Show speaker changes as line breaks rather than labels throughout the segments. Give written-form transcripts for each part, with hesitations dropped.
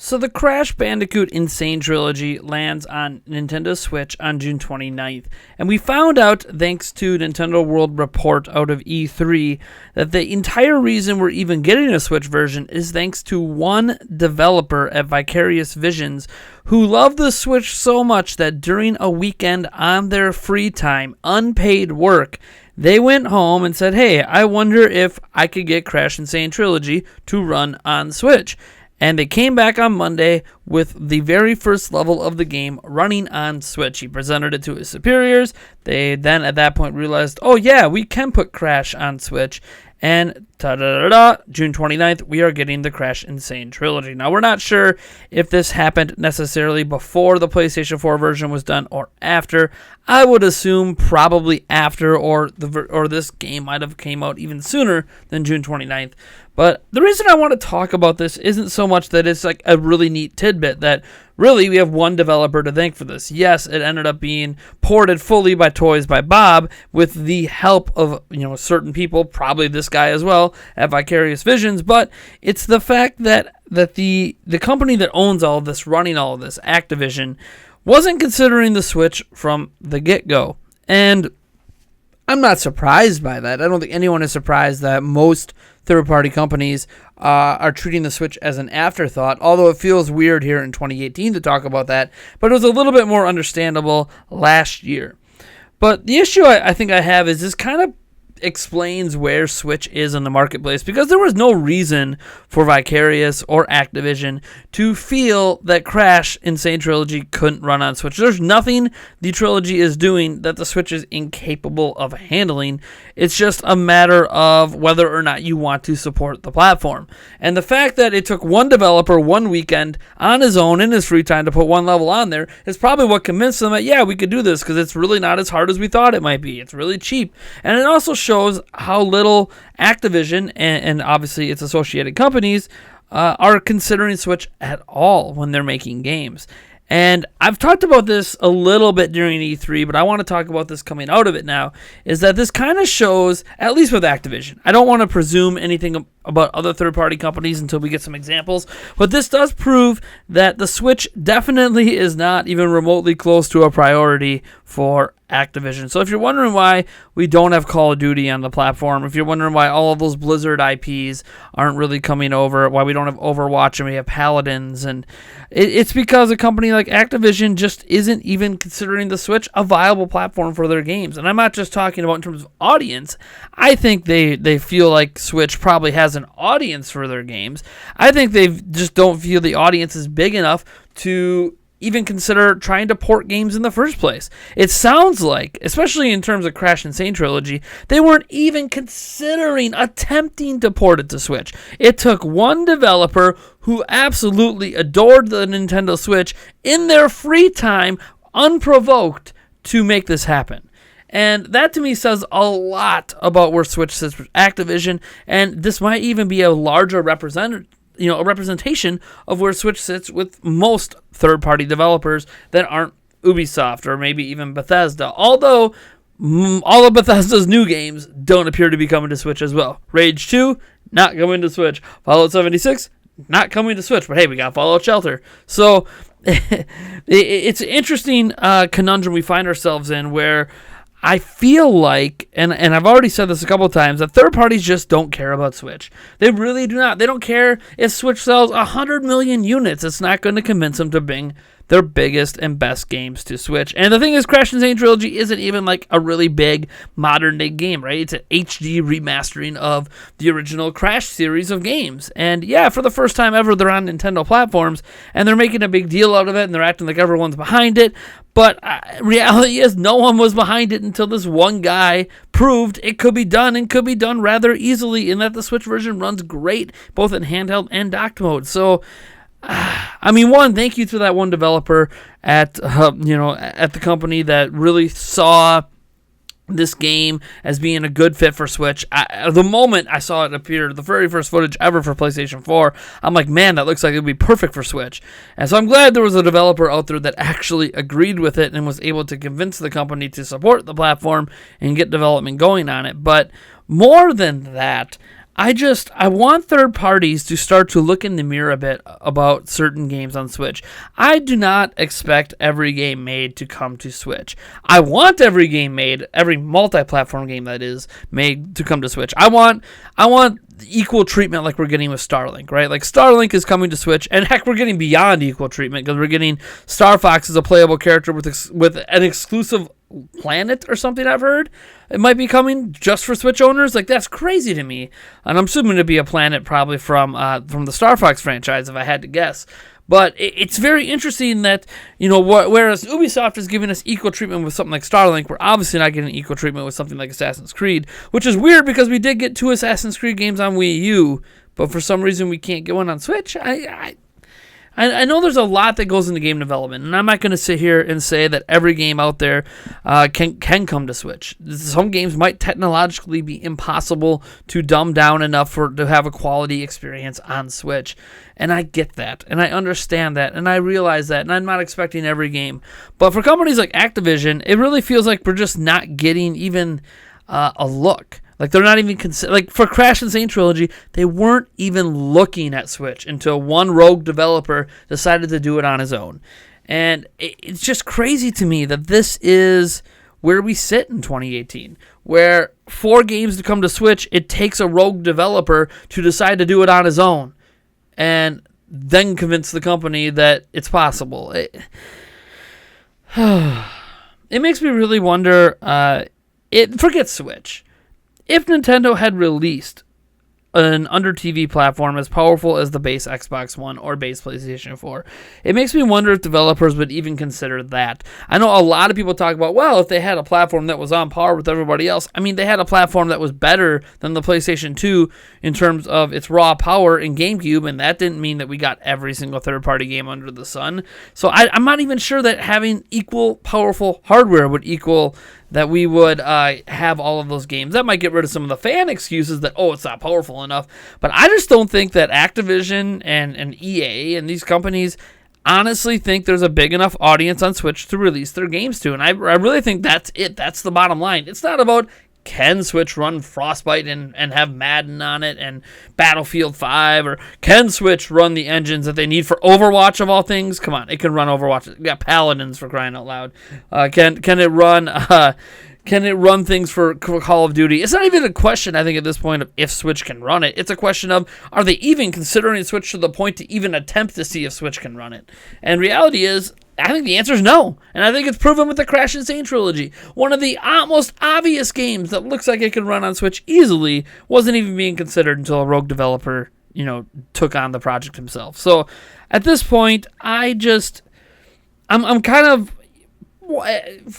So the Crash Bandicoot N Sane Trilogy lands on Nintendo Switch on June 29th, and we found out, thanks to Nintendo World Report out of E3, that the entire reason we're even getting a Switch version is thanks to one developer at Vicarious Visions who loved the Switch so much that during a weekend on their free time, unpaid work, they went home and said, hey, I wonder if I could get Crash N Sane Trilogy to run on Switch. And they came back on Monday with the very first level of the game running on Switch. He presented it to his superiors. They then at that point realized, oh yeah, we can put Crash on Switch. And ta-da-da-da, June 29th, we are getting the Crash N Sane Trilogy. Now, we're not sure if this happened necessarily before the PlayStation 4 version was done or after. I would assume probably after, or this game might have came out even sooner than June 29th. But the reason I want to talk about this isn't so much that it's like a really neat tidbit that really we have one developer to thank for this. Yes, it ended up being ported fully by Toys by Bob with the help of certain people, probably this guy as well at Vicarious Visions, but it's the fact that the company that owns all of this, running all of this, Activision, wasn't considering the Switch from the get-go. And I'm not surprised by that. I don't think anyone is surprised that most third-party companies are treating the Switch as an afterthought, although it feels weird here in 2018 to talk about that, but it was a little bit more understandable last year. But the issue I think I have is this kind of explains where Switch is in the marketplace, because there was no reason for Vicarious or Activision to feel that Crash N Sane Trilogy couldn't run on Switch. There's nothing the trilogy is doing that the Switch is incapable of handling. It's just a matter of whether or not you want to support the platform. And the fact that it took one developer one weekend on his own in his free time to put one level on there is probably what convinced them that, yeah, we could do this, because it's really not as hard as we thought it might be. It's really cheap. And it also shows how little Activision and obviously its associated companies are considering Switch at all when they're making games. And I've talked about this a little bit during E3, but I want to talk about this coming out of it now, is that this kind of shows, at least with Activision, I don't want to presume anything about other third-party companies until we get some examples, but this does prove that the Switch definitely is not even remotely close to a priority for Activision. So if you're wondering why we don't have Call of Duty on the platform, if you're wondering why all of those Blizzard IPs aren't really coming over, why we don't have Overwatch and we have Paladins, and it's because a company like Activision just isn't even considering the Switch a viable platform for their games. And I'm not just talking about in terms of audience. I think they feel like Switch probably has an audience for their games. I think they just don't feel the audience is big enough to even consider trying to port games in the first place. It sounds like, especially in terms of Crash N Sane Trilogy, they weren't even considering attempting to port it to Switch. It took one developer who absolutely adored the Nintendo Switch in their free time, unprovoked, to make this happen. And that to me says a lot about where Switch sits with Activision, and this might even be a larger a representation of where Switch sits with most third-party developers that aren't Ubisoft or maybe even Bethesda, although all of Bethesda's new games don't appear to be coming to Switch as well. Rage 2, not coming to Switch. Fallout 76, not coming to Switch, but hey, we got Fallout Shelter. So it's an interesting conundrum we find ourselves in, where I feel like, and I've already said this a couple of times, that third parties just don't care about Switch. They really do not. They don't care if Switch sells 100 million units. It's not going to convince them to bring their biggest and best games to Switch. And the thing is, Crash N Sane Trilogy isn't even like a really big modern-day game, right? It's an HD remastering of the original Crash series of games. And yeah, for the first time ever, they're on Nintendo platforms, and they're making a big deal out of it, and they're acting like everyone's behind it. But reality is, no one was behind it until this one guy proved it could be done, and could be done rather easily, in that the Switch version runs great, both in handheld and docked mode. So, I mean, thank you to that one developer at the company that really saw this game as being a good fit for Switch. The moment I saw it appear, the very first footage ever for PlayStation 4, I'm like, man, that looks like it would be perfect for Switch. And so I'm glad there was a developer out there that actually agreed with it and was able to convince the company to support the platform and get development going on it. But more than that, I want third parties to start to look in the mirror a bit about certain games on Switch. I do not expect every game made to come to Switch. I want every game made, every multi-platform game that is made to come to Switch. I want equal treatment like we're getting with Starlink, right? Like Starlink is coming to Switch, and heck, we're getting beyond equal treatment because we're getting Star Fox as a playable character with an exclusive planet or something. I've heard it might be coming just for Switch owners. Like, that's crazy to me, and I'm assuming it'd be a planet probably from the Star Fox franchise if I had to guess. But it's very interesting that, whereas Ubisoft is giving us equal treatment with something like Starlink, we're obviously not getting equal treatment with something like Assassin's Creed, which is weird because we did get 2 Assassin's Creed games on Wii U, but for some reason we can't get one on Switch. I know there's a lot that goes into game development, and I'm not going to sit here and say that every game out there can come to Switch. Some games might technologically be impossible to dumb down enough to have a quality experience on Switch, and I get that, and I understand that, and I realize that, and I'm not expecting every game. But for companies like Activision, it really feels like we're just not getting even a look. Like, they're not even like for Crash N Sane Trilogy, they weren't even looking at Switch until one rogue developer decided to do it on his own. And it's just crazy to me that this is where we sit in 2018, where 4 games to come to Switch, it takes a rogue developer to decide to do it on his own and then convince the company that it's possible. It makes me really wonder, forget Switch. If Nintendo had released an under-TV platform as powerful as the base Xbox One or base PlayStation 4, it makes me wonder if developers would even consider that. I know a lot of people talk about, well, if they had a platform that was on par with everybody else. I mean, they had a platform that was better than the PlayStation 2 in terms of its raw power in GameCube, and that didn't mean that we got every single third-party game under the sun. So I'm not even sure that having equal powerful hardware would equal that we would have all of those games. That might get rid of some of the fan excuses that, it's not powerful enough. But I just don't think that Activision and EA and these companies honestly think there's a big enough audience on Switch to release their games to. And I really think that's it. That's the bottom line. It's not about, can Switch run Frostbite and have Madden on it and Battlefield 5? Or can Switch run the engines that they need for Overwatch of all things? Come on, it can run Overwatch. We got Paladins, for crying out loud. Can it run things for Call of Duty? It's not even a question, I think, at this point of if Switch can run it. It's a question of, are they even considering Switch to the point to even attempt to see if Switch can run it? And reality is, I think the answer is no. And I think it's proven with the Crash N Sane Trilogy. One of the most obvious games that looks like it could run on Switch easily wasn't even being considered until a rogue developer, took on the project himself. So at this point, I'm kind of,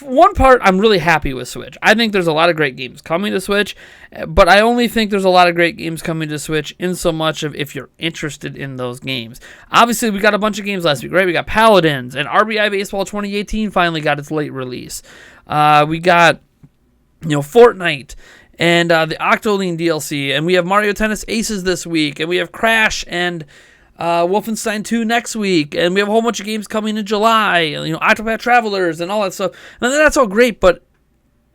one part, I'm really happy with Switch. I think there's a lot of great games coming to Switch, but I only think there's a lot of great games coming to Switch in so much of if you're interested in those games. Obviously, we got a bunch of games last week, right? We got Paladins, and RBI Baseball 2018 finally got its late release. We got, Fortnite, and the Octoling DLC, and we have Mario Tennis Aces this week, and we have Crash and Wolfenstein 2 next week, and we have a whole bunch of games coming in July, Octopath Travelers and all that stuff. And that's all great, but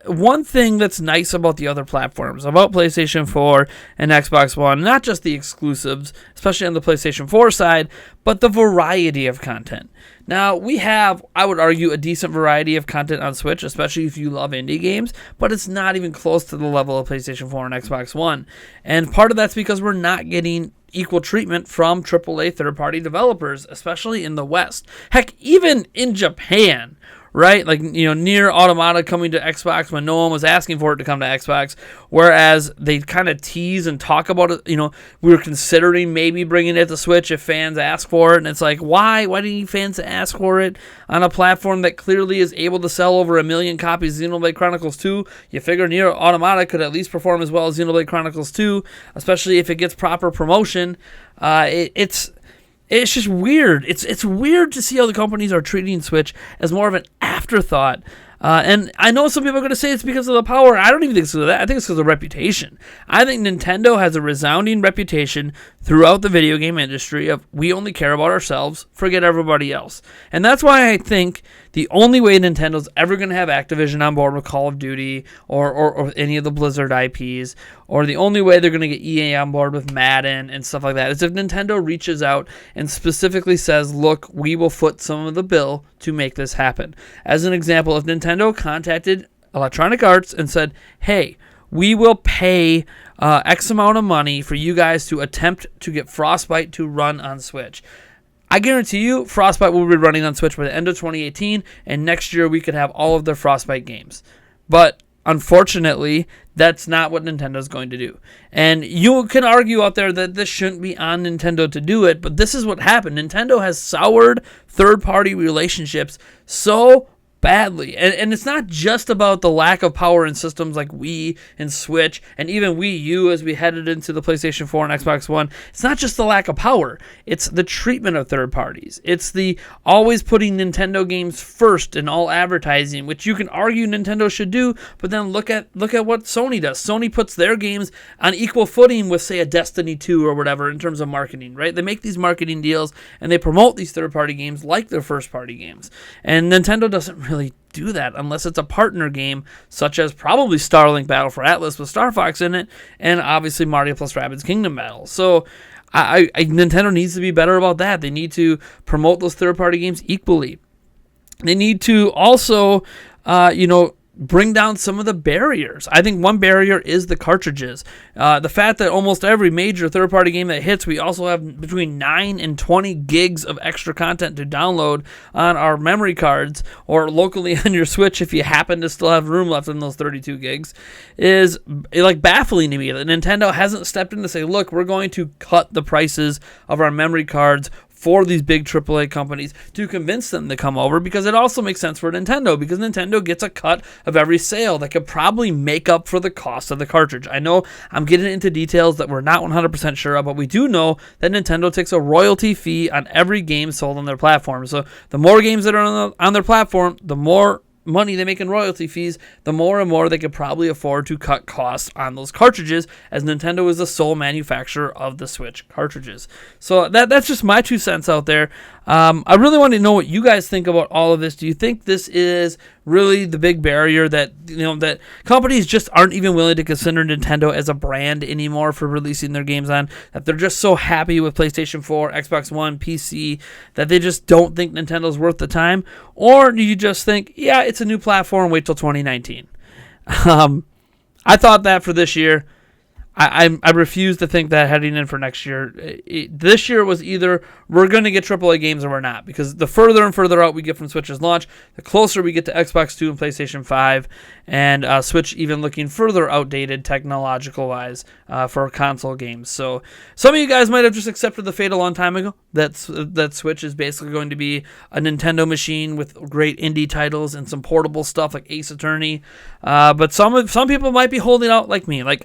one thing that's nice about the other platforms, about PlayStation 4 and Xbox One, not just the exclusives, especially on the PlayStation 4 side, but the variety of content. Now, we have, I would argue, a decent variety of content on Switch, especially if you love indie games, but it's not even close to the level of PlayStation 4 and Xbox One. And part of that's because we're not getting equal treatment from AAA third-party developers, especially in the West. Heck, even in Japan, right? Like, Nier Automata coming to Xbox when no one was asking for it to come to Xbox, whereas they kind of tease and talk about it. We were considering maybe bringing it to Switch if fans ask for it, and it's like, why? Why do you need fans to ask for it on a platform that clearly is able to sell over 1 million copies of Xenoblade Chronicles 2? You figure Nier Automata could at least perform as well as Xenoblade Chronicles 2, especially if it gets proper promotion. It's just weird. It's weird to see how the companies are treating Switch as more of an afterthought. And I know some people are going to say it's because of the power. I don't even think it's because of that. I think it's because of reputation. I think Nintendo has a resounding reputation throughout the video game industry of we only care about ourselves, forget everybody else. And that's why I think the only way Nintendo's ever going to have Activision on board with Call of Duty or any of the Blizzard IPs, or the only way they're going to get EA on board with Madden and stuff like that, is if Nintendo reaches out and specifically says, look, we will foot some of the bill to make this happen. As an example, if Nintendo contacted Electronic Arts and said, hey, we will pay X amount of money for you guys to attempt to get Frostbite to run on Switch, I guarantee you Frostbite will be running on Switch by the end of 2018, and next year we could have all of their Frostbite games. But unfortunately, that's not what Nintendo's going to do. And you can argue out there that this shouldn't be on Nintendo to do it, but this is what happened. Nintendo has soured third-party relationships so badly. And it's not just about the lack of power in systems like Wii and Switch and even Wii U as we headed into the PlayStation 4 and Xbox One. It's not just the lack of power. It's the treatment of third parties. It's the always putting Nintendo games first in all advertising, which you can argue Nintendo should do, but then look at what Sony does. Sony puts their games on equal footing with, say, a Destiny 2 or whatever in terms of marketing, right? They make these marketing deals and they promote these third-party games like their first-party games. And Nintendo doesn't really do that unless it's a partner game, such as probably Starlink Battle for Atlas with Star Fox in it, and obviously Mario plus Rabbids Kingdom Battle. So Nintendo needs to be better about that. They need to promote those third-party games equally. They need to also, bring down some of the barriers. I think one barrier is the cartridges. The fact that almost every major third-party game that hits, we also have between 9 and 20 gigs of extra content to download on our memory cards or locally on your Switch if you happen to still have room left in those 32 gigs, is like baffling to me that Nintendo hasn't stepped in to say, look, we're going to cut the prices of our memory cards for these big AAA companies to convince them to come over, because it also makes sense for Nintendo, because Nintendo gets a cut of every sale that could probably make up for the cost of the cartridge. I know I'm getting into details that we're not 100% sure of, but we do know that Nintendo takes a royalty fee on every game sold on their platform. So the more games that are on their platform, the more money they make in royalty fees, the more and more they could probably afford to cut costs on those cartridges, as Nintendo is the sole manufacturer of the Switch cartridges. So that's just my 2 cents out there. I really want to know what you guys think about all of this. Do you think this is really the big barrier that that companies just aren't even willing to consider Nintendo as a brand anymore for releasing their games on, that they're just so happy with PlayStation 4, Xbox One, PC, that they just don't think Nintendo's worth the time? Or do you just think, yeah, it's a new platform, wait till 2019? I thought that for this year. I refuse to think that heading in for next year. This year was either we're going to get AAA games or we're not, because the further and further out we get from Switch's launch, the closer we get to Xbox 2 and PlayStation 5, and Switch even looking further outdated technological-wise for console games. So some of you guys might have just accepted the fate a long time ago that Switch is basically going to be a Nintendo machine with great indie titles and some portable stuff like Ace Attorney. But some people might be holding out like me. Like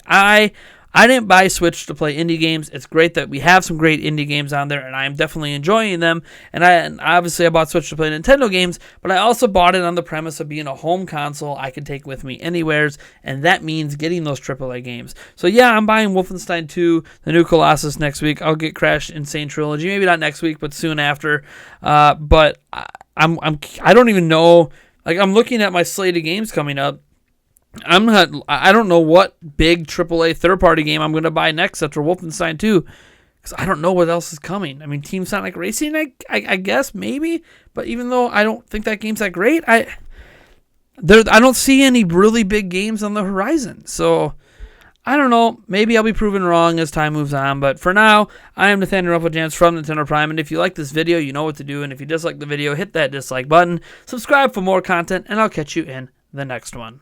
I didn't buy Switch to play indie games. It's great that we have some great indie games on there, and I am definitely enjoying them. And obviously I bought Switch to play Nintendo games, but I also bought it on the premise of being a home console I can take with me anywheres, and that means getting those AAA games. So yeah, I'm buying Wolfenstein 2, the new Colossus next week. I'll get Crash N Sane Trilogy, maybe not next week, but soon after. But I don't even know. Like, I'm looking at my slate of games coming up. I don't know what big AAA third-party game I'm going to buy next after Wolfenstein 2, because I don't know what else is coming. I mean, Team Sonic Racing, I guess, maybe, but even though I don't think that game's that great, I don't see any really big games on the horizon. So, I don't know. Maybe I'll be proven wrong as time moves on, but for now, I am Nathaniel Rufflejans from Nintendo Prime, and if you like this video, you know what to do, and if you dislike the video, hit that dislike button, subscribe for more content, and I'll catch you in the next one.